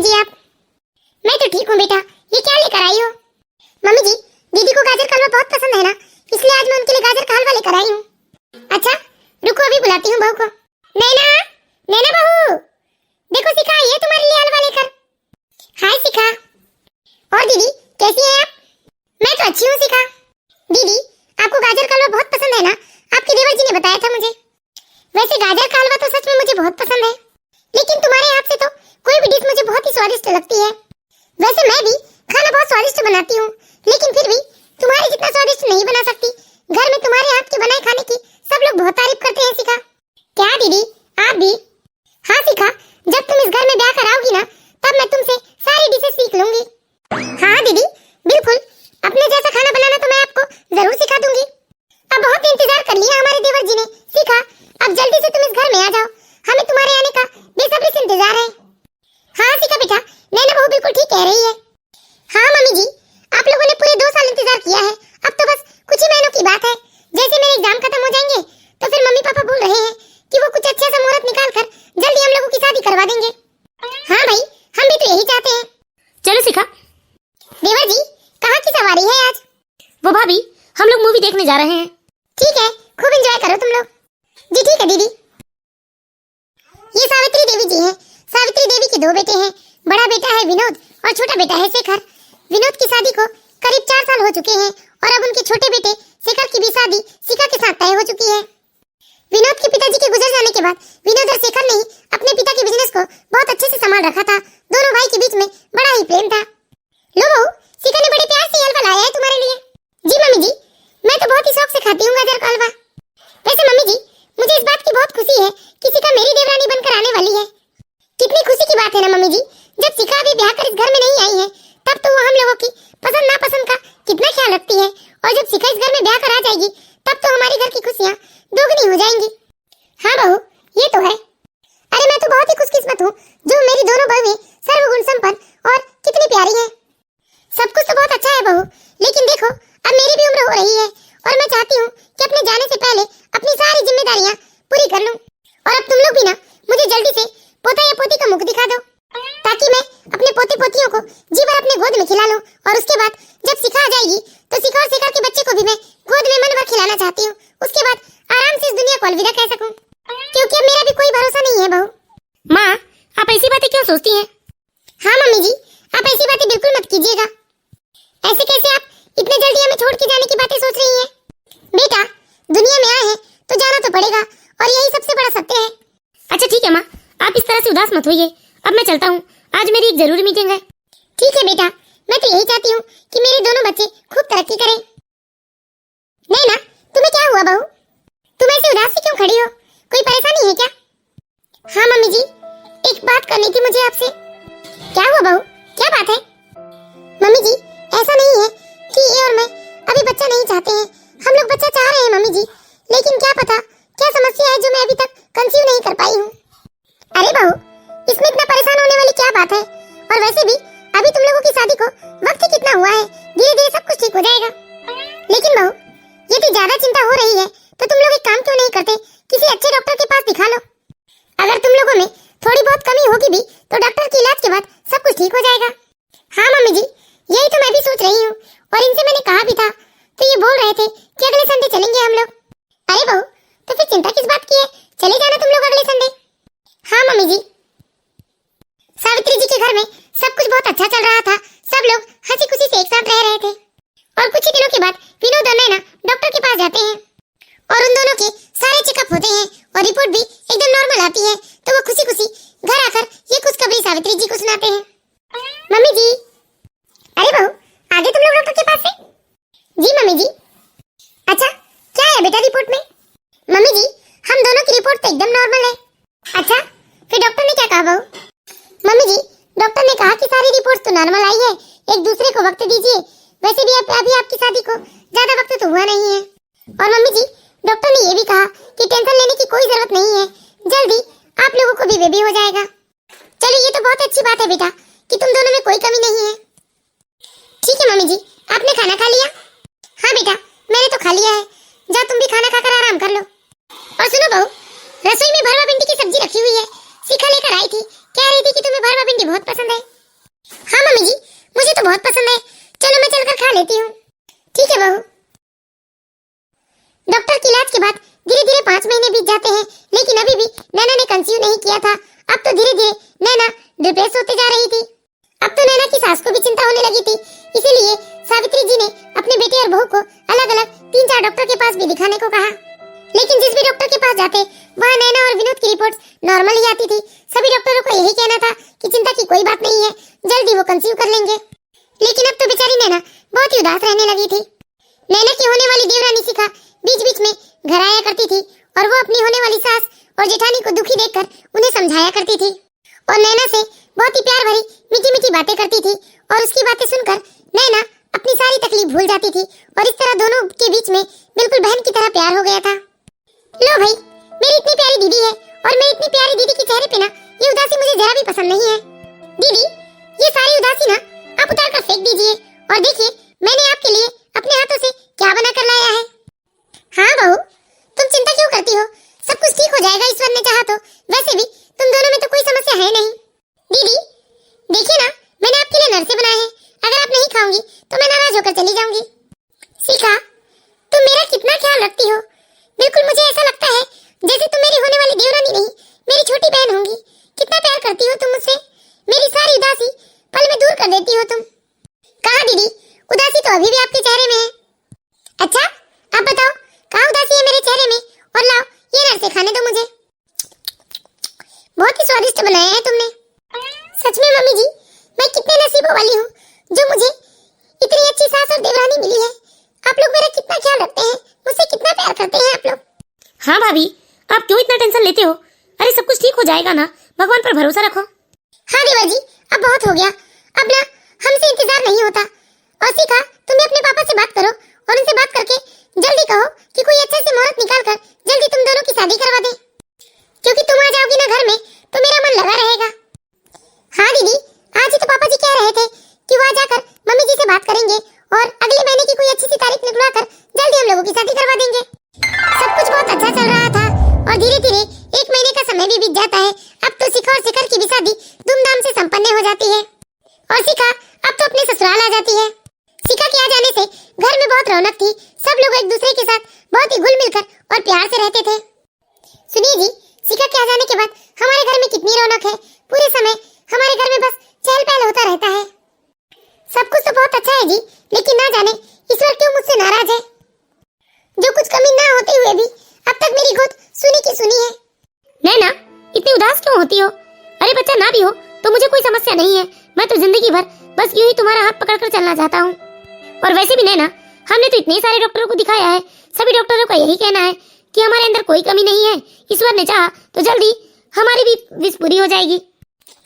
Mummy जी आप? मैं तो ठीक हूँ बेटा, ये क्या लेकर आई हो? मम्मी जी, दीदी को गाजर का हलवा बहुत पसंद है ना, इसलिए आज मैं उनके लिए गाजर का हलवा लेकर आई हूँ। अच्छा, रुको अभी बुलाती हूँ बहू को। नैना, नैना बहू, देखो शिखा आई है तुम्हारे लिए हलवा लेकर। हाय शिखा। और दीदी कैसी हैं आप? मैं तो अच्छी हूँ शिखा। दीदी, आपको गाजर का हलवा बहुत पसंद है ना, आपके देवर जी ने बताया था मुझे। वैसे गाजर का हलवा तो सच में मुझे बहुत पसंद है, लेकिन तुम्हारे हाथ से तो कोई भी डिश मुझे बहुत ही स्वादिष्ट लगती है। वैसे मैं भी खाना बहुत स्वादिष्ट बनाती हूँ, लेकिन फिर भी तुम्हारे जितना स्वादिष्ट नहीं बना सकती। घर में तुम्हारे हाथ के बनाए खाने की सब लोग बहुत तारीफ करते हैं शिखा। क्या दीदी, आप भी? हाँ शिखा, जब तुम इस घर में ब्याह कर आओगी ना, तब मैं तुमसे सारी डिशें सीख लूंगी। हाँ दीदी, बिल्कुल, अपने जैसा खाना बनाना तो मैं आपको जरूर सिखा दूंगी। अब बहुत इंतजार कर लिया हमारे देवर जी ने शिखा, अब जल्दी से तुम इस घर में आ जाओ, हमें तुम्हारे आने का बेसब्री से इंतजार है। हाँ शिखा बेटा, नैना बहू बिल्कुल ठीक कह रही है। हाँ मम्मी जी, आप लोगों ने पूरे 2 साल इंतजार किया है, अब तो बस कुछ ही महीनों की बात है। जैसे मेरे एग्जाम खत्म हो जाएंगे तो फिर मम्मी पापा बोल रहे हैं कि वो कुछ अच्छा सा मुहूर्त निकाल कर जल्दी हम लोगों की शादी करवा देंगे। हाँ भाई, हम भी तो यही चाहते हैं। चलो शिखा। देवर जी, कहाँ की सवारी है आज? वो भाभी, हम लोग मूवी देखने जा रहे हैं। ठीक है, खूब एंजॉय करो तुम लोग। जी ठीक है दीदी। ये सावित्री देवी जी हैं। सावित्री देवी के 2 बेटे हैं, बड़ा बेटा है विनोद और छोटा बेटा है शेखर। विनोद की शादी को करीब 4 साल हो चुके हैं और अब उनके छोटे बेटे शेखर की भी शादी शिखा के साथ तय हो चुकी है। विनोद के पिताजी के गुजर जाने के बाद विनोद और शेखर ने ही अपने पिता के बिजनेस को बहुत अच्छे से संभाल रखा था। दोनों भाई के बीच में बड़ा ही प्रेम था। लो बहू, शिखा ने बड़े प्यार से हलवा लाया है तुम्हारे लिए। जी मम्मी जी, मैं तो बहुत ही शौक से खाती हूँ गाजर का हलवा। वैसे मम्मी जी, मुझे इस बात की बहुत खुशी है कि शिखा मेरी देवरानी बनकर आने वाली है। कितनी खुशी की बात है ना मम्मी जी, जब शिखा अभी ब्याह कर इस घर में नहीं आई है, तब तो वो हम लोगों की पसंद नापसंद का कितना ख्याल रखती है, और जब शिखा इस घर में ब्याह कर आ जाएगी, तब तो हमारे घर की खुशियाँ दोगुनी हो जाएंगी। हाँ बहू, ये तो है। अरे मैं तो बहुत ही खुशकिस्मत हूँ जो मेरी दोनों बहुएं सर्वगुण संपन्न और कितनी प्यारी हैं। सब कुछ तो बहुत अच्छा है बहू, लेकिन देखो अब मेरी भी उम्र हो रही है और मैं चाहती हूँ कि अपने जाने से पहले अपनी सारी जिम्मेदारियाँ पूरी कर लूँ। और अब तुम लोग भी ना मुझे जल्दी से पोता या पोती का मुख दिखा दो, ताकि मैं अपने पोते पोतियों को जी भर अपने गोद में खिला लूँ। और उसके बाद जब शिखा आ जाएगी तो शिखा और शेखर के बच्चे को भी मैं गोद में मन भर खिलाना चाहती हूँ। उसके बाद आराम से इस दुनिया को अलविदा कह सकूँ, क्योंकि अब मेरा भी कोई भरोसा नहीं है बहू। माँ, आप ऐसी बातें क्यों सोचती हैं? हाँ मम्मी जी, आप ऐसी बातें बिल्कुल मत कीजिएगा। ऐसे कैसे आप इतने जल्दी हमें छोड़ के जाने की बातें सोच रही हैं? बेटा, दुनिया में आए हैं तो जाना तो पड़ेगा, और यही सबसे बड़ा सत्य है। अच्छा ठीक है माँ, आप इस तरह से उदास मत होइए। अब मैं चलता हूँ, आज मेरी एक जरूरी मीटिंग है। ठीक है बेटा, मैं तो यही चाहती हूँ कि मेरे दोनों बच्चे खूब तरक्की करें। नैना, तुम्हें क्या हुआ बहू? तुम ऐसे उदास से क्यों खड़ी हो? कोई परेशानी है क्या? हाँ मम्मी जी, एक बात करनी थी मुझे आपसे। क्या हुआ बहू, क्या बात है? मम्मी जी, ऐसा नहीं है कि ये और मैं अभी बच्चा नहीं चाहते हैं, हम लोग बच्चा चाह रहे हैं मम्मी जी, लेकिन क्या पता क्या समस्या है जो मैं अभी तक कंसीव नहीं कर पाई हूँ। अरे बहू, इसमें इतना परेशान होने वाली क्या बात है? और वैसे भी अभी तुम लोगों की शादी को वक्त ही कितना हुआ है, धीरे धीरे सब कुछ ठीक हो जाएगा। लेकिन बहू, यदि ज्यादा चिंता हो रही है तो तुम लोग एक काम क्यों नहीं करते, किसी अच्छे डॉक्टर के पास दिखा लो। अगर तुम लोगों में थोड़ी बहुत कमी होगी भी तो डॉक्टर के इलाज के बाद सब कुछ ठीक हो जाएगा। हाँ मम्मी जी, यही तो मैं भी सोच रही हूँ, और इनसे मैंने कहा भी था, तो ये बोल रहे थे कि अगले संडे चलेंगे हम लोग। अरे बहू, तो फिर चिंता किस बात की है, चले जाना तुम लोग अगले संडे। हाँ मम्मी जी। सावित्री जी के घर में सब कुछ बहुत अच्छा चल रहा था, सब लोग हंसी खुशी से एक साथ रह रहे थे, और कुछ ही दिनों के बाद विनोद और नैना डॉक्टर के पास जाते हैं, और उन दोनों के सारे चेकअप होते हैं और रिपोर्ट भी एकदम नॉर्मल आती है, तो वो खुशी खुशी घर आकर ये खुशखबरी सावित्री जी को सुनाते हैं। मम्मी जी। अरे बहू, आगे तुम लोग डॉक्टर के पास से? जी मम्मी जी। अच्छा, क्या है बेटा रिपोर्ट में? मम्मी जी, हम दोनों की रिपोर्ट तो एकदम नॉर्मल है। अच्छा, फिर डॉक्टर ने क्या कहा बहू? मम्मी जी, डॉक्टर ने कहा कि सारी रिपोर्ट तो नॉर्मल आई है, एक दूसरे को वक्त दीजिए। वैसे भी अभी आपकी शादी को ज्यादा वक्त तो हुआ नहीं है, और मम्मी जी डॉक्टर ने ये भी कहा कि टेंशन लेने की कोई जरूरत नहीं है, जल्दी आप लोगों को भी बेबी हो जाएगा। चलो ये तो बहुत अच्छी बात है बेटा कि तुम दोनों में कोई कमी नहीं है। ठीक है मम्मी जी, आपने खाना खा लिया? हाँ बेटा, मैंने तो खा लिया है, जाओ तुम भी खाना खाकर आराम कर लो। और सुनो बहू, रसोई में भरवा भिंडी की सब्जी रखी हुई है, शिखा लेकर आई थी, कह रही थी कि तुम्हें भरवा भिंडी बहुत पसंद है। हाँ मम्मी जी, मुझे तो बहुत पसंद है। चलो मैं चलकर खा लेती हूँ। ठीक है बहू। डॉक्टर की इलाज के बाद धीरे धीरे 5 महीने बीत जाते हैं, लेकिन अभी भी नैना ने कंसीव नहीं किया था। अब तो धीरे धीरे नैना डिप्रेस होते जा रही थी। अब तो नैना की सास को भी चिंता होने लगी थी, इसीलिए सावित्री जी ने अपने बेटे और बहू को अलग अलग 3-4 डॉक्टर के पास भी दिखाने को कहा। लेकिन जिस भी डॉक्टर के पास जाते वहाँ नैना और विनोद की रिपोर्ट नॉर्मल ही आती थी। सभी डॉक्टरों का यही कहना था कि चिंता की कोई बात नहीं है, जल्दी वो कंसीव कर लेंगे। लेकिन अब तो बेचारी नैना बहुत ही उदास रहने लगी थी। नैना की होने वाली देवरानी शिखा बीच बीच में घर आया करती थी और वो अपनी होने वाली सास और जेठानी को दुखी देखकर उन्हें समझाया करती थी और नैना से बहुत ही प्यार भरी मीठी मीठी बातें करती थी। और उसकी बातें सुनकर नैना अपनी सारी तकलीफ भूल जाती थी और इस तरह दोनों के बीच में बिल्कुल बहन की तरह प्यार हो गया था। लो भाई, मेरी इतनी प्यारी दीदी है और मैं इतनी प्यारी दीदी के चेहरे पे ना ये उदासी मुझे जरा भी पसंद नहीं है। दीदी, ये सारी उदासी ना आप उतार कर फेंक दीजिए और देखिए मैंने आपके लिए अपने हाथों से क्या बना कर लाया है। हाँ बहू, तुम चिंता क्यों करती हो? सब कुछ ठीक हो जाएगा ईश्वर ने चाहा तो। वैसे भी तुम दोनों में तो कोई समस्या है नहीं। दीदी देखिए ना, मैंने आपके लिए नरसे बनाए हैं। अगर आप नहीं खाओगी तो मैं नाराज होकर चली जाऊंगी। शिखा, तुम मेरा कितना ख्याल रखती हो। बिल्कुल मुझे ऐसा लगता है जैसे तुम मेरी होने वाली देवरानी नहीं, मेरी छोटी बहन होंगी। कितना प्यार करती हो तुम मुझसे। मेरी सारी उदासी पल में दूर कर देती हो तुम। कहाँ दीदी, उदासी तो अभी भी आपके चेहरे में है। अच्छा, आप बताओ कहाँ उदासी है मेरे चेहरे में? और लाओ ये नरसे खाने दो मुझे। बहुत ही स्वादिष्ट बनाया है तुमने। सच में मम्मी जी, मैं कितने नसीबों वाली हूँ जो मुझे इतनी अच्छी सास और देवरानी मिली है। आप लोग मेरा कितना ख्याल रखते हैं, मुझसे कितना प्यार करते हैं आप लोग। हाँ भाभी, आप क्यों इतना टेंशन लेते हो? अरे सब कुछ ठीक हो जाएगा ना, भगवान पर भरोसा रखो। हाँ देवर जी, अब बहुत हो गया। अब ना हमसे इंतजार नहीं होता। और शिखा, तुम भी अपने पापा से बात करो और उनसे बात करके जल्दी कहो कि कोई अच्छे से मुहूर्त निकाल कर जल्दी तुम दोनों की शादी करवा दे, क्योंकि तुम आ जाओगी ना घर में तो मेरा मन लगा रहेगा। हाँ दीदी, आज ही तो पापा जी कह रहे थे कि वहाँ जाकर मम्मी जी से बात करेंगे और अगले महीने की कोई अच्छी सी तारीख निकलवा कर जल्दी हम लोगों की शादी करवा देंगे। सब कुछ बहुत अच्छा चल रहा था और धीरे धीरे 1 महीने का समय भी बीत जाता है। अब तो शिखा और शिखर की भी शादी धूमधाम से संपन्न हो जाती है और शिखा अब तो अपने ससुराल आ जाती है। शिखा के आ जाने से घर में बहुत रौनक थी। सब लोग एक दूसरे के साथ बहुत ही घुल मिलकर और प्यार से रहते थे। सुनिए जी, शिखा के आ जाने के बाद हमारे घर में कितनी रौनक है। पूरे समय हमारे घर में बस चहल पहल होता रहता है। सब कुछ तो बहुत अच्छा है जी, लेकिन ना जाने ईश्वर क्यों मुझसे नाराज है। जो कुछ कमी ना होते हुए भी अब तक मेरी गोद सुनी की सुनी है। नैना, इतनी उदास क्यों होती हो? अरे बच्चा ना भी हो तो मुझे कोई समस्या नहीं है। मैं तो जिंदगी भर बस यूं ही तुम्हारा हाथ पकड़कर चलना चाहता हूँ। और वैसे भी नैना, हमने तो इतने सारे डॉक्टरों को दिखाया है, सभी डॉक्टरों का यही कहना है कि हमारे अंदर कोई कमी नहीं है। ईश्वर ने चाहा तो जल्दी हमारी भी विश पूरी हो जाएगी।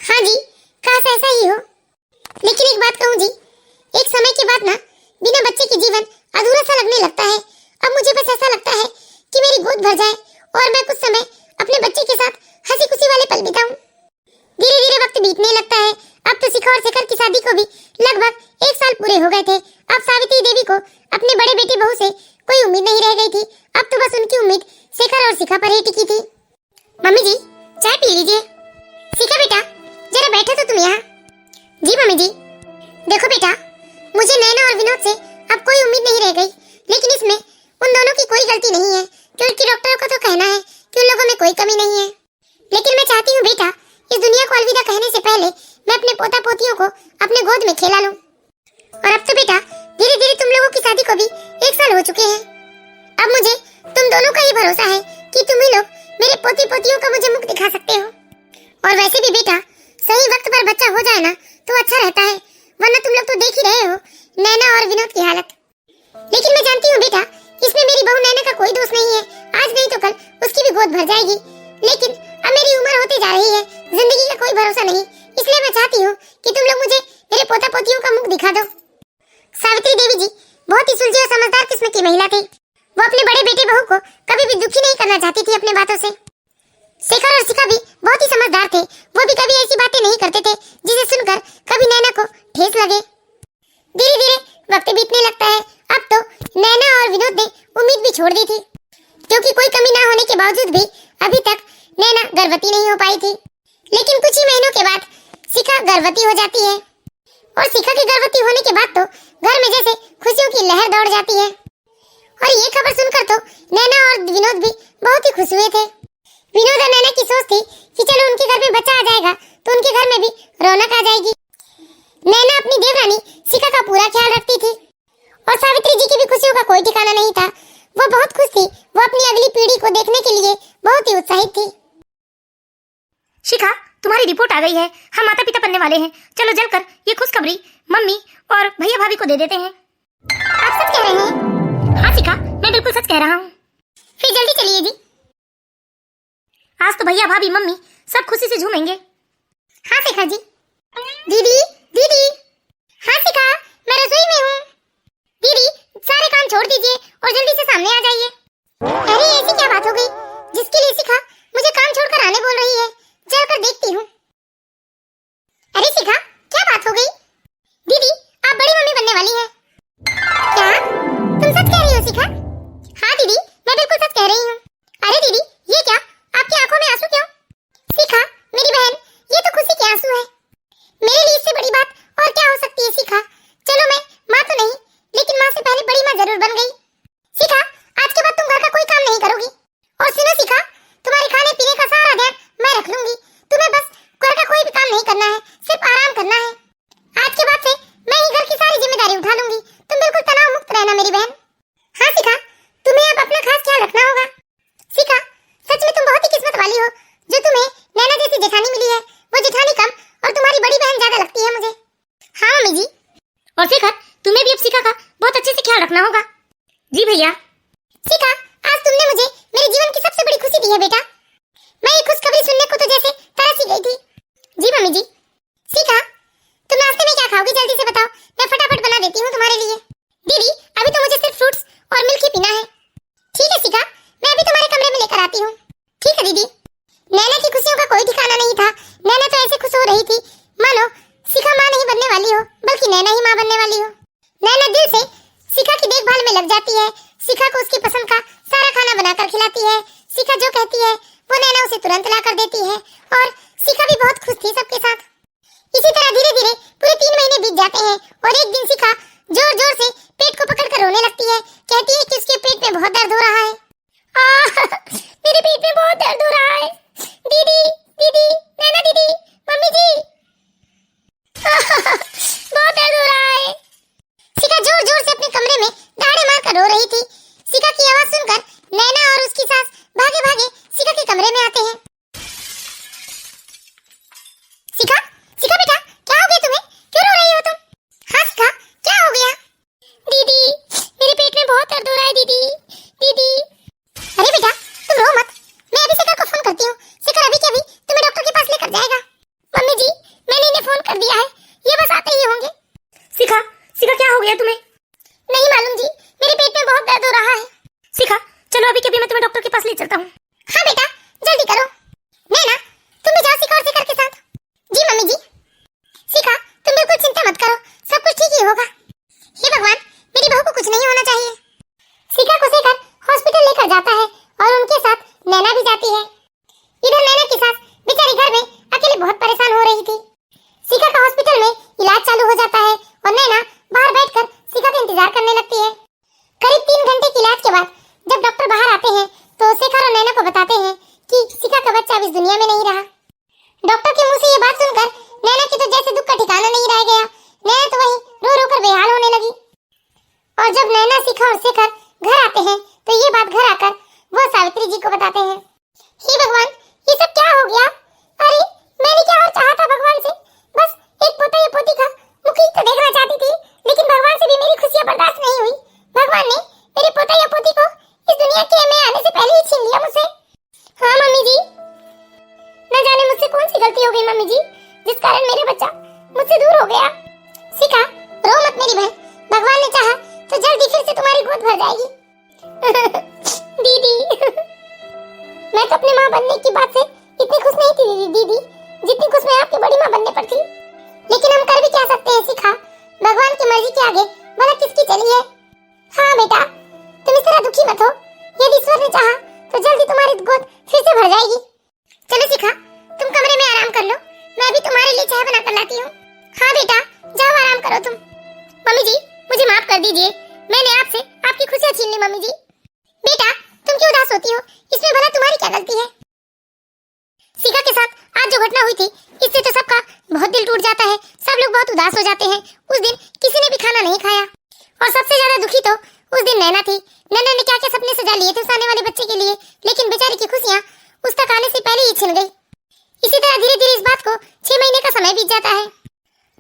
हाँ जी, काश ऐसा ही हो। लेकिन एक बात कहूँ जी, एक समय के बाद ना बिना बच्चे के जीवन अधूरा सा लगने लगता है। अब मुझे बस ऐसा लगता है कि मेरी गोद भर जाए और मैं कुछ समय अपने बच्चे के साथ हंसी खुशी वाले पल बिताऊं। धीरे धीरे वक्त बीतने लगता है। अब तो शिखा और शिखर की शादी को भी लगभग 1 साल पूरे हो गए थे। अब सावित्री देवी को अपने बड़े बेटे बहू से कोई उम्मीद नहीं रह गई थी। अब तो बस उनकी उम्मीद शिखर और शिखा पर ही टिकी थी। मम्मी जी, चाय पी लीजिए। शिखा बेटा, जरा बैठो तो तुम यहाँ। जी मम्मी जी। देखो बेटा, मुझे नैना और विनोद से अब कोई उम्मीद नहीं रह गई, लेकिन इसमें उन दोनों की कोई गलती नहीं है, क्योंकि डॉक्टरों का तो कहना है कि उन लोगों में कोई कमी नहीं है। लेकिन मैं चाहती हूँ बेटा, इस दुनिया को अलविदा कहने से पहले मैं अपने पोता पोतियों को अपने गोद में खेला लूं। और अब तो बेटा धीरे धीरे तुम लोगों की शादी को भी 1 साल हो चुके हैं। अब मुझे तुम दोनों का ही भरोसा है कि तुम ही लोग मेरे पोती पोतियों का मुझे मुख दिखा सकते हो। और वैसे भी बेटा, सही वक्त पर बच्चा हो जाए ना तो अच्छा रहता है, वरना तुम लोग तो देख ही रहे हो नैना और विनोद की हालत। लेकिन मैं जानती हूँ बेटा, इसमें मेरी बहू नैना का कोई दोष नहीं है। आज नहीं तो कल उसकी भी गोद भर जाएगी। लेकिन अब मेरी उम्र होती जा रही है, जिंदगी का कोई भरोसा नहीं, इसलिए मैं चाहती हूँ कि तुम लोग मुझे मेरे पोता पोतियों का मुख दिखा दो। सावित्री देवी जी बहुत ही सुलझी और समझदार किस्म की महिला थी। वो अपने बड़े बेटे बहू को कभी भी दुखी नहीं करना चाहती थी अपने बातों से। शिखर और शिखा भी बहुत ही समझदार थे। वो भी कभी ऐसी बातें नहीं करते थे जिसे सुनकर कभी नैना को ठेस लगे। धीरे धीरे वक्त बीतने लगता है। अब तो नैना और विनोद ने उम्मीद भी छोड़ दी थी, क्योंकि कोई कमी ना होने के बावजूद भी अभी तक नैना गर्भवती नहीं हो पाई थी। लेकिन कुछ ही महीनों के बाद शिखा गर्भवती हो जाती है। और शिखा की गर्भवती होने के बाद तो घर में जैसे खुशियों की लहर दौड़ जाती है। और ये खबर सुनकर तो नैना और विनोद भी बहुत ही खुश हुए थे। विनोद और नैना की सोच थी कि चलो उनके घर में बच्चा आ जाएगा तो उनके घर में भी रौनक आ जाएगी। नैना अपनी देवरानी शिखा का पूरा ख्याल रखती थी और सावित्री जी की भी खुशियों का कोई ठिकाना नहीं था। वो बहुत खुश थी। वो अपनी अगली पीढ़ी को देखने के लिए बहुत ही उत्साहित थी। शिखा, तुम्हारी रिपोर्ट आ गई है। हम माता पिता बनने वाले हैं। चलो जल्दकर ये खुशखबरी मम्मी और भैया भाभी को दे देते हैं। आप सच कह रहे हैं? हाँ शिखा, मैं बिल्कुल सच कह रहा हूँ। फिर जल्दी चलिए जी। आज तो भैया भाभी मम्मी सब खुशी से झूमेंगे। हाँ शिखा जी। दीदी दीदी। हाँ शिखा, मैं रसोई में हूँ। दीदी सारे काम छोड़ दीजिए और जल्दी से सामने आ जाइए। अरे ऐसी क्या बात हो गई जिसके लिए शिखा मुझे काम छोड़कर आने बोल रही है? चलकर देखती हूँ। अरे शिखा, क्या बात हो गई? दीदी आप बड़ी मम्मी बनने वाली हैं। क्या तुम सच कह रही हो शिखा? हाँ दीदी, मैं बिल्कुल सच कह रही हूँ। अरे दीदी ये क्या, आपकी आंखों में आंसू क्यों? शिखा मेरी बहन, ये तो खुशी के आंसू है। मेरे लिए इससे बड़ी बात और क्या हो सकती है शिखा? चलो मैं माँ तो नहीं, लेकिन माँ से पहले बड़ी माँ जरूर बन गई। शिखा आज के बाद तुम घर का कोई काम नहीं करोगी। और सुनो शिखा, तुम्हारे खाने पीने का सारा ध्यान मैं रख लूंगी। तुम्हें बस घर का कोई भी काम नहीं करना है, सिर्फ आराम करना है। आज के बाद से मैं ही घर की सारी जिम्मेदारी उठा लूंगी। तुम बिल्कुल तनाव मुक्त रहना मेरी बहन। हाँ शिखा, तुम्हें अब अपना खास ख्याल रखना होगा। शिखा सच में तुम बहुत ही किस्मत वाली हो जो तुम्हें नैना जैसी जेठानी मिली है। वो जेठानी कम और तुम्हारी बड़ी बहन ज्यादा लगती है मुझे। हाँ मम्मी जी। और शिखा, तुम्हें भी अब शिखा का बहुत अच्छे से ख्याल रखना होगा। जी भैया। शिखा आज तुमने मुझे मेरे जीवन की सबसे बड़ी खुशी दी है बेटा। मैं ये खुशखबरी सुनने को तो जैसे तरस ही गई थी। जी मम्मी जी। शिखा तुम नाश्ते में क्या खाओगी जल्दी से बताओ, मैं फटाफट बना देती हूँ तुम्हारे लिए। दीदी अभी तो मुझे सिर्फ फ्रूट्स और मिल्क ही पीना है। ठीक है शिखा, मैं अभी तुम्हारे कमरे में लेकर आती हूँ। ठीक है दीदी। नैना की खुशियों का कोई ठिकाना नहीं था। नैना तो ऐसे खुश हो रही थी मानो शिखा माँ नहीं बनने वाली हो बल्कि नैना ही माँ बनने वाली हो। नैना दिल से शिखा की देखभाल में लग जाती है। शिखा को उसकी पसंद का सारा खाना बनाकर खिलाती है। शिखा जो कहती है वो नैना उसे तुरंत ला कर देती है और शिखा भी बहुत खुश थी सबके साथ। इसी तरह धीरे धीरे पूरे 3 महीने बीत जाते हैं और एक दिन शिखा जोर जोर से पेट को पकड़कर रोने लगती है। कहती है कि उसके पेट में बहुत दर्द हो रहा है। मेरे पेट में बहुत दर्द हो रहा है। दीदी दीदी, नैना दीदी, मम्मी जी। बहुत दर्द हो रहा है। शिखा जोर जोर से अपने कमरे में दहाड़े मारकर रो रही थी। शिखा की आवाज सुनकर नैना और उसकी सास भागे भागे शिखा के कमरे में आते हैं। शिखा शिखा बेटा, क्या हो गया तुम्हें? क्यों रो रही हो तुम? हाँ शिखा क्या हो गया? दीदी मेरे पेट में बहुत दर्द हो रहा है। दीदी दीदी। अरे बेटा तुम रो मत, मैं अभी शिखा को फोन करती हूँ। शिखा अभी के अभी तुम्हें डॉक्टर के पास लेकर जाएगा। मम्मी जी मैंने इन्हें फोन कर दिया है, ये बस आते ही होंगे। शिखा शिखा क्या हो गया तुम्हें? नहीं मालूम जी, मेरे पेट में बहुत दर्द हो रहा है। शिखा चलो अभी के अभी मैं तुम्हें डॉक्टर के पास ले चलता हूँ। हाँ बेटा जल्दी करो। नैना तुम भी जाओ शिखा और शिखा के साथ। जी मम्मी जी। शिखा तुम बिल्कुल चिंता मत करो, सब कुछ ठीक ही होगा। हे भगवान मेरी बहू को कुछ नहीं होना चाहिए। शिखा को शिखा हॉस्पिटल लेकर जाता है और उनके साथ नैना भी जाती है। इधर नैना की सास बेचारी घर में अकेले बहुत परेशान हो रही थी। शिखा का हॉस्पिटल में इलाज चालू हो जाता है और नैना बाहर बैठकर शिखा का इंतजार करने लगती है। करीब 3 घंटे के इलाज के बाद जब डॉक्टर बाहर आते हैं तो शिखा और नैना को बताते हैं कि शिखा का बच्चा अब इस दुनिया में नहीं रहा। डॉक्टर के मुंह से ये बात सुनकर नैना की तो जैसे दुख का ठिकाना नहीं रह गया। नैना तो वहीं रो रो कर बेहाल होने लगी। और जब नैना शिखा और शिखा घर आते हैं तो ये बात घर आकर वो सावित्री जी को बताते हैं। हे भगवान ये सब क्या हो गया? अरे मैंने क्या और चाहा था भगवान से? बस एक पोता या पोती का मुख ही तो देखना चाहती थी, लेकिन भगवान से भी मेरी खुशियां बर्दाश्त नहीं हुई। भगवान ने मेरे पोता या पोती को इस दुनिया के में आने से पहले ही छीन लिया मुझसे। हाँ मम्मी जी, न जाने मुझसे कौन सी गलती हो गई मम्मी जी जिस कारण मेरा बच्चा मुझसे दूर हो गया। शिखा रो मत मेरी बहन, भगवान ने चाहा तो जल्दी फिर से तुम्हारी गोद भर जाएगी। दीदी मैं तो अपनी माँ बनने की बात से इतनी खुश नहीं थी दीदी जितनी खुश मैं आपकी बड़ी माँ बनने पर थी। लेकिन हम कर भी क्या सकते हैं शिखा, भगवान की मर्जी के आगे भला किसकी चली है। हाँ बेटा तुम इस तरह दुखी मत हो, यदि ईश्वर ने चाहा तो जल्दी तुम्हारी गोद फिर से भर जाएगी। चलो शिखा तुम कमरे में आराम कर लो, मैं अभी तुम्हारे लिए चाय बना कर लाती हूँ। हाँ बेटा जाओ आराम करो तुम। मम्मी जी मुझे माफ कर दीजिए, मैंने आपसे आपकी खुशियां छीन ली। मम्मी जी बेटा तुम क्यों उदास होती हो, इसमें भला तुम्हारी क्या गलती है? शिखा के साथ आज जो घटना हुई थी इससे तो सबका बहुत दिल टूट जाता है, सब लोग बहुत उदास हो जाते हैं। उस दिन किसी ने भी खाना नहीं खाया और सबसे ज्यादा दुखी तो उस दिन नैना थी। नैना ने क्या क्या सपने सजा लिए थे उस आने वाले बच्चे के लिए, लेकिन बेचारी की खुशियां उस तक आने से पहले ही छिन गई। इसी तरह धीरे धीरे इस बात को 6 महीने का समय बीत जाता है।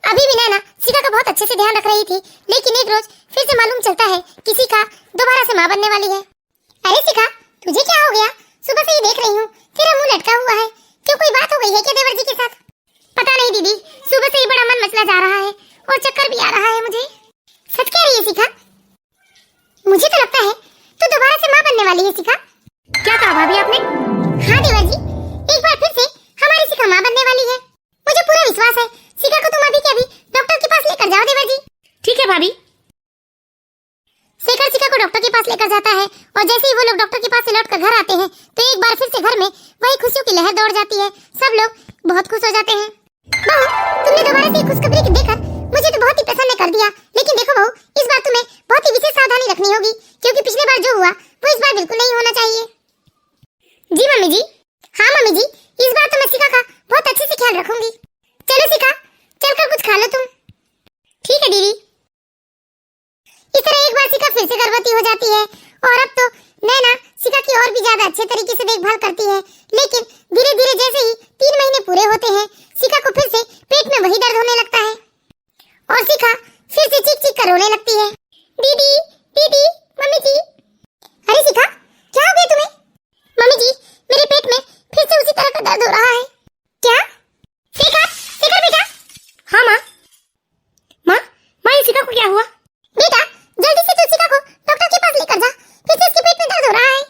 अभी भी नैना शिखा का बहुत अच्छे से ध्यान रख रही थी, लेकिन एक रोज फिर से मालूम चलता है कि शिखा दोबारा से माँ बनने वाली है। अरे शिखा तुझे क्या हो गया? सुबह से ही देख रही हूँ तेरा मुंह लटका हुआ है, क्यों कोई बात हो गई है क्या देवर जी के साथ? पता नहीं दीदी, सुबह से ही बड़ा मन मचला जा रहा है और चक्कर भी आ रहा है मुझे। सच कह रही है शिखा? मुझे तो लगता है तू दोबारा से माँ बनने वाली है। शिखा क्या कहा भाभी आपने? हाँ देवर जी, एक बार फिर से हमारी शिखा माँ बनने वाली है। मुझे पूरा विश्वास है। शिखा को तुम अभी के अभी डॉक्टर के पास लेकर जाओ देवर जी। ठीक है भाभी। शेखर शिखा को डॉक्टर के पास लेकर जाता है और जैसे ही वो लोग डॉक्टर के पास से लौटकर घर आते हैं तो एक बार फिर से घर में वही खुशियों की लहर दौड़ जाती है। सब लोग बहुत खुश हो जाते हैं। बहू तुमने दोबारा से खुशखबरी देखकर मुझे तो बहुत ही प्रसन्न कर दिया, लेकिन देखो बहू इस बार तुम्हें बहुत ही विशेष सावधानी रखनी होगी, क्योंकि पिछले बार जो हुआ वो इस बार बिल्कुल नहीं होना चाहिए। जी मम्मी जी। हाँ मम्मी जी, इस बार तो मैं शिखा का बहुत अच्छे से ख्याल रखूंगी। चलो शिखा चलकर कुछ खा लो तुम। ठीक है दीदी। इस तरह एक बार शिखा फिर से गर्भवती हो जाती है और अब तो नैना शिखा की और भी ज्यादा अच्छे तरीके से देखभाल करती है। लेकिन धीरे धीरे जैसे ही 3 महीने पूरे होते हैं शिखा को फिर से पेट में वही दर्द होने लगता है और शिखा फिर से चीख चीख कर रोने लगती है। दीदी दीदी मम्मी जी। अरे शिखा क्या हो गया तुम्हें? मम्मी जी मेरे पेट में फिर से उसी तरह का दर्द हो रहा है। क्या? शिखा शिखा बेटा। हाँ माँ। माँ ये शिखा को क्या हुआ? बेटा जल्दी से तू शिखा को डॉक्टर के पास लेकर जा, फिर से इसके पेट में दर्द हो रहा है।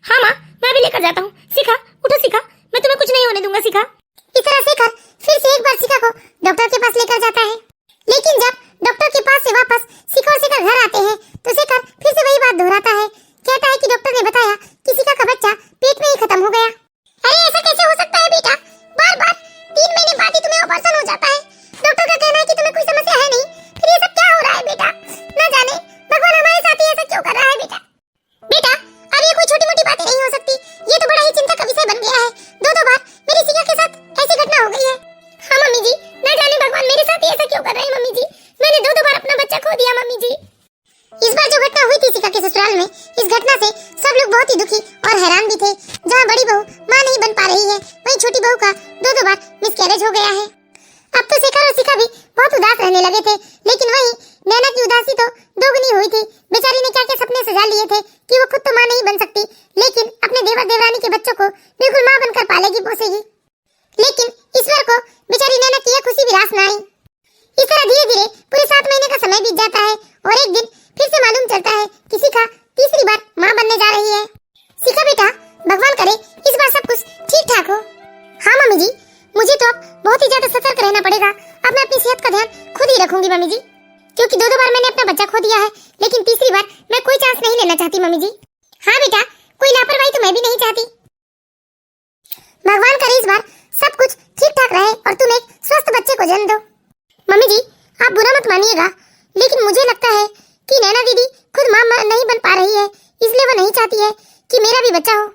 हाँ माँ मैं भी लेकर जाता हूँ। शिखा उठो शिखा, मैं तुम्हें कुछ नहीं होने दूंगा शिखा। इस तरह शेखर फिर से एक बार शिखा को डॉक्टर के पास लेकर जाता है, लेकिन जब डॉक्टर के पास से वापस शिखा और शेखर घर आते हैं तो शेखर फिर से वही बात दोहराता है। कहता है कि डॉक्टर ने बताया कि शिखा का बच्चा पेट में ही खत्म हो गया। अरे ऐसा कैसे हो सकता है बेटा? बार बार 3 महीने बाद ही तुम्हें ऑपरेशन हो जाता है। डॉक्टर का कहना है कि तुम्हें कोई समस्या है नहीं, फिर ये सब क्या हो रहा है बेटा? न जाने भगवान हमारे साथ ही ऐसा क्यों कर रहा है बेटा। बेटा अब ये कोई छोटी मोटी बातें नहीं हो सकती, ये तो बड़ा ही चिंता का विषय बन गया है। 2 बार मेरी शिखा के साथ ऐसी घटना हो गई है। हाँ मम्मी जी, न जाने भगवान मेरे साथ ही ऐसा क्यों कर रहे हैं। मम्मी जी मैंने 2 बार अपना बच्चा खो दिया। मम्मी जी इस बार जो घटना हुई थी शिखा के ससुराल में, इस घटना से सब लोग बहुत ही दुखी और हैरान भी थे। जहाँ बड़ी बहू माँ नहीं बन पा रही है, वहीं छोटी बहू का 2 बार मिसकैरेज हो गया है। अब तो शेखर और शिखा भी बहुत उदास रहने लगे थे, लेकिन वहीं नैना की उदासी तो दोगुनी हुई थी। बेचारी ने क्या क्या सपने सजा लिए थे कि वो खुद तो माँ नहीं बन सकती, लेकिन अपने देवर देवरानी के बच्चों को बिल्कुल माँ बनकर पालेगी पोसेगी। लेकिन ईश्वर को बेचारी नैना की यह खुशी भी रास न आई। इस तरह धीरे धीरे पूरे 7 महीने का समय बीत जाता है और एक दिन फिर से मालूम चलता है कि शिखा तीसरी बार माँ बनने जा रही है। शिखा बेटा भगवान करे इस बार सब कुछ ठीक ठाक हो। हाँ मम्मी जी, मुझे तो अब बहुत ही ज्यादा सतर्क रहना पड़ेगा। अब मैं अपनी सेहत का ध्यान खुद ही रखूंगी मम्मी जी, क्योंकि 2 बार मैंने अपना बच्चा खो दिया है, लेकिन तीसरी बार मैं कोई चांस नहीं लेना चाहती मम्मी जी। हाँ बेटा कोई लापरवाही तो मैं भी नहीं चाहती। भगवान करे इस बार सब कुछ ठीक ठाक रहे और तुम एक स्वस्थ बच्चे को जन्म दो। मम्मी जी आप बुरा मत मानिएगा, लेकिन मुझे लगता है कि नैना दीदी खुद माँ नहीं बन पा रही है, इसलिए वो नहीं चाहती है कि मेरा भी बच्चा हो।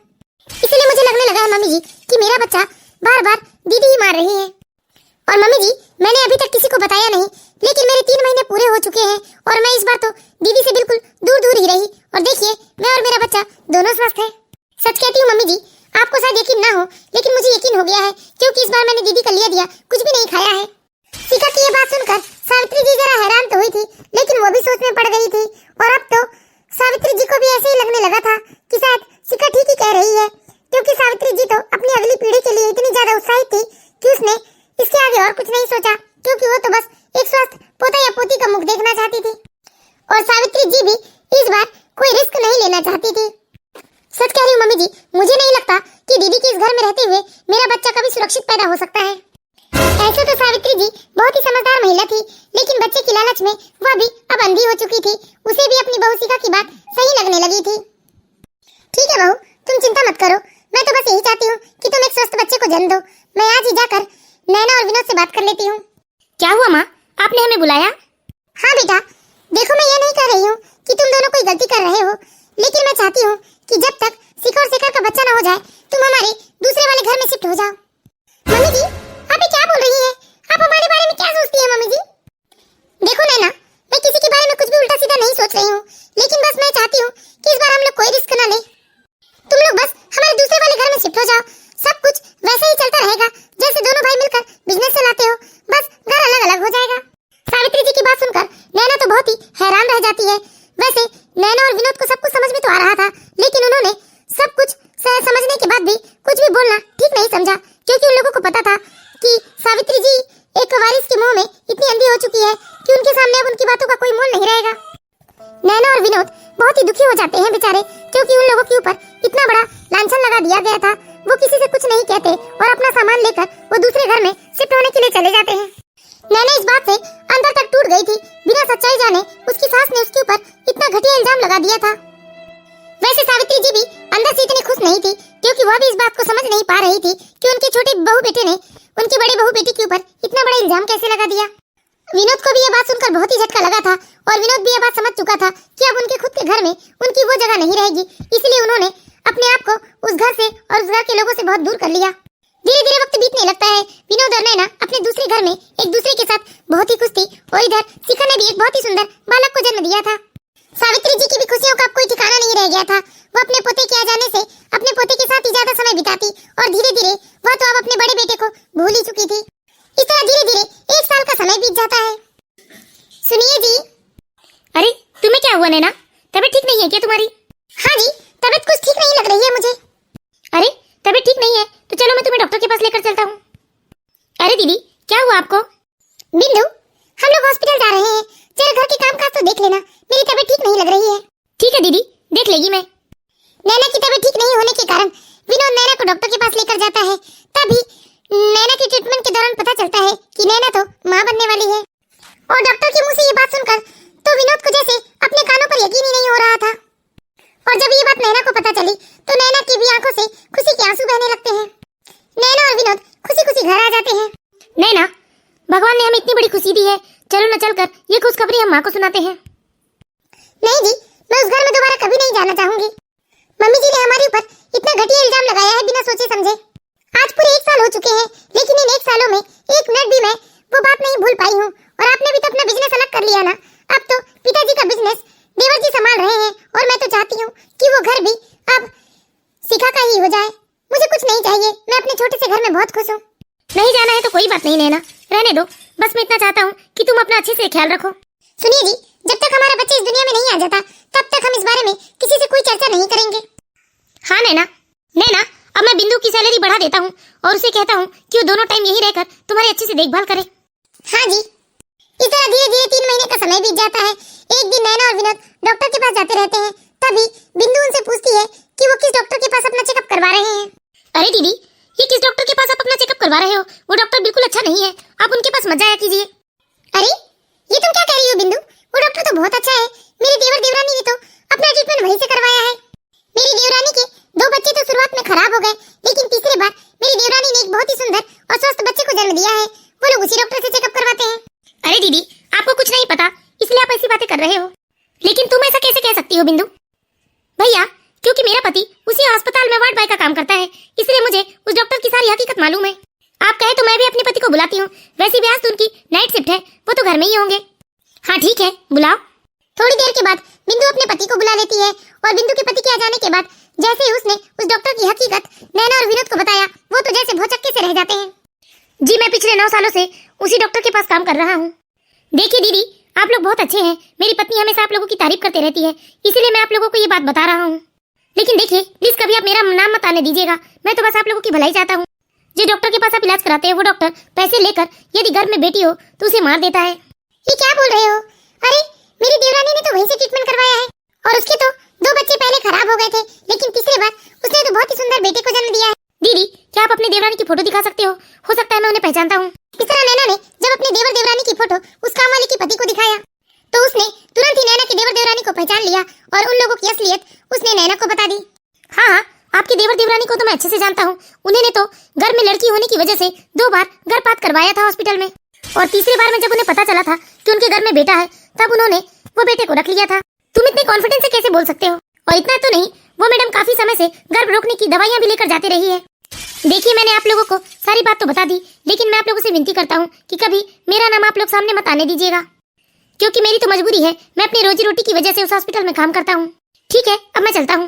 इसलिए मुझे लगने लगा है मम्मी जी कि मेरा बच्चा बार बार दीदी ही मार रही है। और मम्मी जी मैंने अभी तक किसी को बताया नहीं, लेकिन मेरे 3 महीने पूरे हो चुके हैं और मैं इस बार तो दीदी से बिल्कुल दूर दूर ही रही और देखिए मैं और मेरा बच्चा दोनों स्वस्थ है। सच कहती हूँ मम्मी जी, आपको शायद यकीन ना हो, लेकिन मुझे यकीन हो गया है, क्योंकि इस बार मैंने दीदी का लिया दिया कुछ भी नहीं खाया है। शिखा की ये बात सुनकर सावित्री जी जरा हैरान तो हुई थी, लेकिन वो भी सोच में पड़ गई थी और अब तो सावित्री जी को भी ऐसे ही लगने लगा था कि शायद शिखा ठीक ही कह रही है, क्योंकि सावित्री जी तो अपनी अगली पीढ़ी के लिए इतनी ज्यादा उत्साहित थी कि उसने इसके आगे और कुछ नहीं सोचा, क्योंकि वो तो बस एक स्वस्थ पोता या पोती का मुख देखना चाहती थी और सावित्री जी भी इस बार कोई रिस्क नहीं लेना चाहती थी। सच कह रही हूँ मम्मी जी, मुझे नहीं लगता कि दीदी के इस घर में रहते हुए मेरा बच्चा कभी सुरक्षित पैदा हो सकता है। ऐसे तो सावित्री जी बहुत ही समझदार महिला थी, लेकिन बच्चे की लालच में वह भी अब अंधी हो चुकी थी। उसे भी अपनी बहू शिखा की बात सही लगने लगी थी। ठीक है बहू तुम चिंता मत करो, मैं तो बस यही चाहती हूँ कि तुम एक स्वस्थ बच्चे को जन्म दो। मैं आज ही जाकर नैना और विनोद से बात कर लेती हूँ। क्या हुआ माँ, आपने हमें बुलाया? हाँ बेटा, देखो मैं ये नहीं कह रही हूँ कि तुम दोनों कोई गलती कर रहे हो, लेकिन मैं चाहती हूँ कि जब तक शिखा और शेखर का बच्चा ना हो जाए तुम हमारे दूसरे वाले घर में शिफ्ट हो जाओ। मम्मी जी, आप ये क्या बोल रही हैं? आप हमारे बारे में क्या सोचती हैं मम्मी जी? देखो नैना, मैं किसी के बारे में कुछ भी उल्टा सीधा नहीं सोच रही हूँ, लेकिन बस मैं चाहती हूँ कि इस बार हम लोग कोई रिस्क ना ले। तुम लोग बस हमारे दूसरे वाले घर में शिफ्ट हो जाओ, सब कुछ वैसे ही चलता रहेगा जैसे दोनों भाई मिलकर बिजनेस चलाते हो, बस घर अलग अलग हो जाएगा। सावित्री जी की बात सुनकर नैना तो बहुत ही हैरान रह जाती है। वैसे नैना और विनोद को सब कुछ समझ में तो आ रहा था, लेकिन उन्होंने सब कुछ समझने के बाद भी कुछ भी बोलना ठीक नहीं समझा, क्योंकि उन लोगों को पता था कि सावित्री जी एक वारिस के मुंह में इतनी अंधी हो चुकी है कि उनके सामने अब उनकी बातों का कोई मोल नहीं रहेगा। नैना और विनोद बहुत ही दुखी हो जाते हैं बेचारे, क्योंकि उन लोगों के ऊपर इतना बड़ा लांछन लगा दिया गया था। वो किसी से कुछ नहीं कहते और अपना सामान लेकर वो दूसरे घर में शिफ्ट होने के लिए चले जाते हैं। नैना इस बात से अंदर तक टूट गई थी, बिना सच्चाई जाने उसकी सास ने उसके ऊपर इतना घटिया इल्जाम लगा दिया था। वैसे सावित्री जी भी अंदर से इतनी खुश नहीं थी, क्योंकि वह भी इस बात को समझ नहीं पा रही थी कि उनके छोटे बहू बेटे ने उनकी बड़ी बहू बेटी के ऊपर इतना बड़ा इल्जाम कैसे लगा दिया। विनोद को भी यह बात सुनकर बहुत ही झटका लगा था और विनोद भी यह बात समझ चुका था कि अब उनके खुद के घर में उनकी वो जगह नहीं रहेगी, इसलिए उन्होंने अपने आप को उस घर से और उस घर के लोगों से बहुत दूर कर लिया। धीरे धीरे वक्त बीतने लगता है। विनोद और नैना अपने दूसरे घर में एक दूसरे के साथ बहुत ही खुश थी और इधर शिखा ने भी एक बहुत ही सुंदर बालक को जन्म दिया था। सावित्री जी की भी खुशियों का कोई ठिकाना नहीं रह गया था। वो अपने पोते के आ जाने से अपने पोते के साथ ही ज्यादा समय बिताती और धीरे धीरे वह तो अब अपने बड़े बेटे को भूल ही चुकी थी। इस तरह धीरे धीरे 1 साल का समय बीत जाता है। सुनिए जी। अरे तुम्हें क्या हुआ नैना, तबीयत ठीक नहीं है क्या तुम्हारी? हाँ जी, तबीयत कुछ ठीक नहीं लग रही है मुझे। अरे तबीयत ठीक नहीं है तो चलो मैं तुम्हें डॉक्टर के पास लेकर चलता हूँ। अरे दीदी क्या हुआ आपको? बिंदु, हम लोग हॉस्पिटल जा रहे हैं, जरा घर के काम काज तो देख लेना, मेरी तबीयत ठीक नहीं लग रही है। ठीक है दीदी, देख लेगी मैं। नैना की तबीयत ठीक नहीं होने के कारण विनोद नैना को डॉक्टर के पास लेकर जाता है। तभी नैना के ट्रीटमेंट के दौरान पता चलता है कि नैना तो माँ बनने वाली है। और डॉक्टर के मुंह से ये बात सुनकर तो विनोद को जैसे अपने कानों पर यकीन ही नहीं हो रहा था। और जब ये बात नैना को पता चली तो नैना की भी आंखों से खुशी के आंसू बहने लगते हैं। नैना और विनोद खुशी खुशी घर आ जाते हैं। नैना, भगवान ने हमें इतनी बड़ी खुशी दी है, चलो न चलकर ये खुशखबरी हम माँ को सुनाते हैं। नहीं जी, मैं उस घर में दोबारा कभी नहीं जाना चाहूंगी। मम्मी जी ने हमारे ऊपर इतना घटिया इल्जाम लगाया है बिना सोचे समझे। आज पूरे 1 साल हो चुके हैं, लेकिन इन 1 सालों में 1 मिनट भी मैं वो बात नहीं भूल पाई हूँ। और आपने भी तो अपना बिजनेस अलग कर लिया ना। अब तो पिताजी का बिजनेस देवर जी संभाल रहे हैं और मैं तो चाहती हूँ कि वो घर भी अब शिखा का ही हो जाए। मुझे कुछ नहीं चाहिए, मैं अपने छोटे से घर में बहुत खुश हूँ। नहीं जाना है तो कोई बात नहीं नैना, रहने दो। बस मैं इतना चाहता हूँ कि तुम अपना अच्छे से ख्याल रखो। सुनिए जी, जब तक हमारा बच्चा इस दुनिया में नहीं आ जाता तब तक हम इस बारे में किसी से कोई चर्चा नहीं करेंगे। हाँ नैना, नैना अब मैं बिंदु की सैलरी बढ़ा देता हूँ और उसे कहता हूँ कि वो दोनों टाइम यहीं रहकर तुम्हारी अच्छे से देखभाल करे। हाँ जी। इस तरह धीरे धीरे 3 महीने का समय बीत जाता है। एक दिन नैना और विनोद डॉक्टर के पास जाते रहते हैं। तभी बिंदु उनसे पूछती है कि वो किस डॉक्टर के पास अपना चेकअप करवा रहे हैं। अरे दीदी, ये किस डॉक्टर के पास आप अपना चेकअप करवा रहे हो? वो डॉक्टर बिल्कुल अच्छा नहीं है, आप उनके पास मत जाया कीजिए। अरे ये तुम क्या कह रही हो बिंदु? वो डॉक्टर तो बहुत अच्छा है। मेरी देवर देवरानी ने तो अपना ट्रीटमेंट वहीं से करवाया है। मेरी देवरानी के 2 बच्चे तो शुरुआत में खराब हो गए, लेकिन तीसरे बार मेरी देवरानी ने एक बहुत ही सुंदर और स्वस्थ बच्चे को जन्म दिया है। वो लोग उसी डॉक्टर से चेकअप करवाते हैं। अरे दीदी, आपको कुछ नहीं पता इसलिए आप ऐसी बातें कर रहे हो। लेकिन तुम ऐसा कैसे कह सकती हो बिंदु? भैया, क्योंकि मेरा पति उसी अस्पताल में वार्ड बॉय का काम करता है, इसलिए मुझे उस डॉक्टर की सारी हकीकत मालूम है। आप कहे तो मैं भी अपने पति को बुलाती हूँ। वैसे भी आज तो उनकी नाइट शिफ्ट है, वो तो घर में ही होंगे। हाँ ठीक है, बुलाओ। थोड़ी देर के बाद बिंदु अपने पति को बुला लेती है और बिंदु के पति के आ जाने के बाद जैसे ही उसने उस डॉक्टर की हकीकत नैना और विनोद को बताया, वो तो जैसे भौचक्के से रह जाते हैं। जी मैं पिछले 9 सालों से उसी डॉक्टर के पास काम कर रहा हूँ। देखिए दीदी, आप लोग बहुत अच्छे हैं। मेरी पत्नी हमेशा आप लोगों की तारीफ करते रहती है, इसीलिए मैं आप लोगों को ये बात बता रहा हूँ। लेकिन देखिए, प्लीज कभी आप मेरा नाम मत आने दीजिएगा। मैं तो बस आप लोगों की भलाई चाहता हूँ। जिस डॉक्टर के पास आप इलाज कराते हैं वो डॉक्टर पैसे लेकर यदि घर में बेटी हो तो उसे मार देता है। ये क्या बोल रहे हो? अरे मेरी देवरानी ने तो वहीं से ट्रीटमेंट करवाया है और उसके तो 2 बच्चे पहले खराब हो गए थे, लेकिन तीसरे बार उसने तो बहुत ही सुंदर बेटे को जन्म दिया है। दीदी, क्या आप अपनी देवरानी की फोटो दिखा सकते हो? हो सकता है मैं उन्हें पहचानता हूँ। इस तरह नैना ने जब अपने देवर देवरानी की फोटो उस काम वाले के पति को दिखाया तो उसने तुरंत ही नैना की देवर देवरानी को पहचान लिया और उन लोगों की असलियत उसने नैना को बता दी। हाँ, आपकी देवर देवरानी को तो मैं अच्छे से जानता हूँ। उन्होंने तो घर में लड़की होने की वजह से 2 बार गर्भपात करवाया था हॉस्पिटल में, और तीसरी बार में जब उन्हें पता चला था कि उनके घर में बेटा है तब उन्होंने वो बेटे को रख लिया था। तुम इतने कॉन्फिडेंस से कैसे बोल सकते हो? और इतना तो नहीं, वो मैडम काफी समय से गर्भ रोकने की दवाइयाँ भी लेकर जाते रही है। देखिए, मैंने आप लोगों को सारी बात तो बता दी, लेकिन मैं आप लोगों से विनती करता हूँ कि कभी मेरा नाम आप लोग सामने मत आने दीजिएगा, क्योंकि मेरी तो मजबूरी है। मैं अपनी रोजी रोटी की वजह से उस हॉस्पिटल में काम करता हूँ। ठीक है, अब मैं चलता हूँ।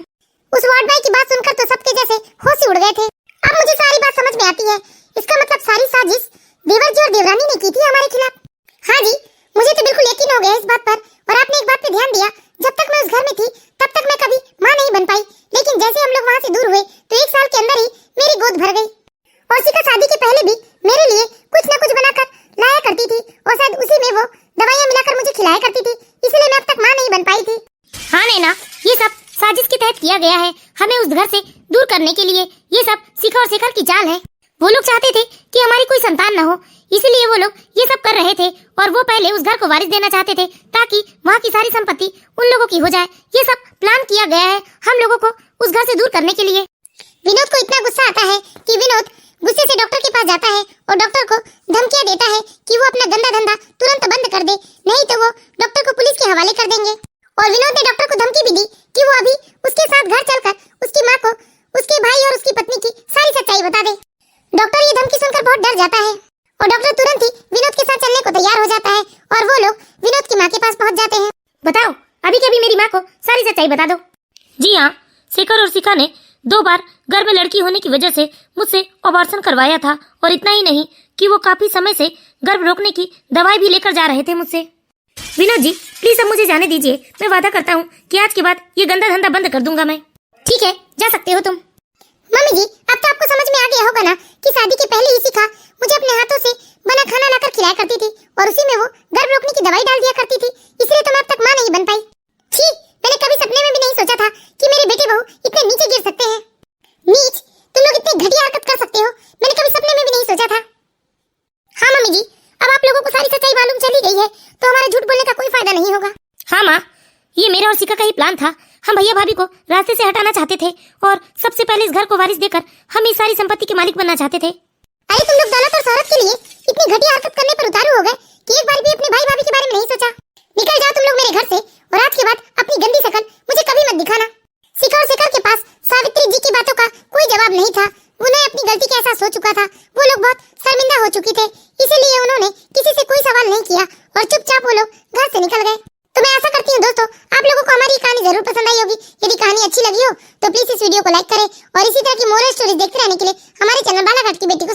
उस वार्ड बॉय की बात सुनकर तो सबके जैसे होश ही उड़ गए थे। अब मुझे सारी बात समझ में आती है। इसका मतलब सारी साजिश देवर जी और देवरानी ने की थी हमारे खिलाफ। हाँ जी, मुझे तो बिल्कुल यकीन हो गया इस बात पर। और आपने एक बात पे ध्यान दिया, जब तक मैं उस घर में थी तब तक मैं कभी माँ नहीं बन पाई, लेकिन जैसे हम लोग वहाँ से दूर हुए तो 1 साल के अंदर ही मेरी गोद भर गई। और शिखा शादी के पहले भी मेरे लिए कुछ न कुछ बनाकर लाया करती थी, और शायद उसी में वो दवाइयाँ मिलाकर मुझे खिलाया करती थी, इसलिए मैं अब तक माँ नहीं बन पाई थी। हाँ नैना, ये सब साजिश के तहत किया गया है, हमें उस घर से दूर करने के लिए। ये सब शिखा और शेखर की चाल है। वो लोग चाहते थे कि हमारी कोई संतान न हो, इसीलिए वो लोग ये सब कर रहे थे। और वो पहले उस घर को वारिस देना चाहते थे ताकि वहाँ की सारी संपत्ति उन लोगों की हो जाए। ये सब प्लान किया गया है हम लोगों को उस घर से दूर करने के लिए। विनोद को इतना गुस्सा आता है कि विनोद गुस्से से डॉक्टर के पास जाता है और डॉक्टर को धमकियां देता है कि वो अपना गंदा धंधा तुरंत बंद कर दे, नहीं तो वो डॉक्टर को पुलिस के हवाले कर देंगे। और विनोद ने डॉक्टर को धमकी भी दी कि वो अभी उसके साथ घर चलकर उसकी माँ को, उसके भाई और उसकी पत्नी की सारी सच्चाई बता दे। डॉक्टर ये धमकी सुनकर बहुत डर जाता है और डॉक्टर तुरंत ही विनोद के साथ चलने को तैयार हो जाता है और वो लोग विनोद की माँ के पास पहुँच जाते हैं। बताओ, अभी के अभी मेरी माँ को सारी सच्चाई बता दो। जी हाँ, शेखर और शिखा ने 2 बार गर्भ में लड़की होने की वजह से मुझसे ऑपरेशन करवाया था, और इतना ही नहीं कि वो काफी समय से गर्भ रोकने की दवाई भी लेकर जा रहे थे मुझसे। विनोद जी, प्लीज अब मुझे जाने दीजिए। मैं वादा करता हूँ कि आज के बाद ये गंदा धंधा बंद कर दूंगा मैं। ठीक है, जा सकते हो तुम। मम्मी जी, अब तो आपको समझ में आ गया होगा ना कि शादी के पहले ही शिखा मुझे अपने हाथों से बना खाना लाकर खिलाया करती थी और उसी में वो गर्भ रोकने की दवाई डाल दिया करती थी, इसलिए तो मैं अब तक माँ नहीं बन पाई। छी, मैंने कभी सपने में भी नहीं सोचा था कि मेरे बेटे बहू इतने नीचे गिर सकते हैं। नीच, तुम लोग इतनी घटिया हरकत कर सकते हो, मैंने कभी सपने में भी नहीं सोचा था। हाँ मम्मी जी, अब आप लोगों को सारी सच्चाई मालूम चली गई है तो हमारा झूठ बोलने का कोई फायदा नहीं होगा। हाँ माँ, ये मेरा और शिखा का ही प्लान था। हम भैया भाभी को रास्ते से हटाना चाहते थे और सबसे पहले इस घर को वारिस देकर हम इस सारी संपत्ति के मालिक बनना चाहते थे। अरे तुम लोग दौलत और शोहरत के लिए इतनी घटिया हरकत करने पर उतारू हो गए कि एक बार भी अपने भाई भाभी के बारे में नहीं सोचा। निकल जाओ तुम लोग मेरे घर से, और आज के बाद अपनी गंदी शकल मुझे कभी मत दिखाना। शिखा और शेखर के पास सावित्री जी की बातों का कोई जवाब नहीं था। उन्हें अपनी गलती का एहसास हो चुका था। वो लोग बहुत शर्मिंदा हो चुके थे, इसीलिए उन्होंने किसी से कोई सवाल नहीं किया और चुपचाप वो लोग घर से निकल गए। तो मैं आशा करती हूँ दोस्तों, आप लोगों को हमारी कहानी जरूर पसंद आई होगी। यदि कहानी अच्छी लगी हो तो प्लीज इस वीडियो को लाइक करें और इसी तरह की मोरल स्टोरीज देखते रहने के लिए हमारे चैनल बालाघाट की बेटी को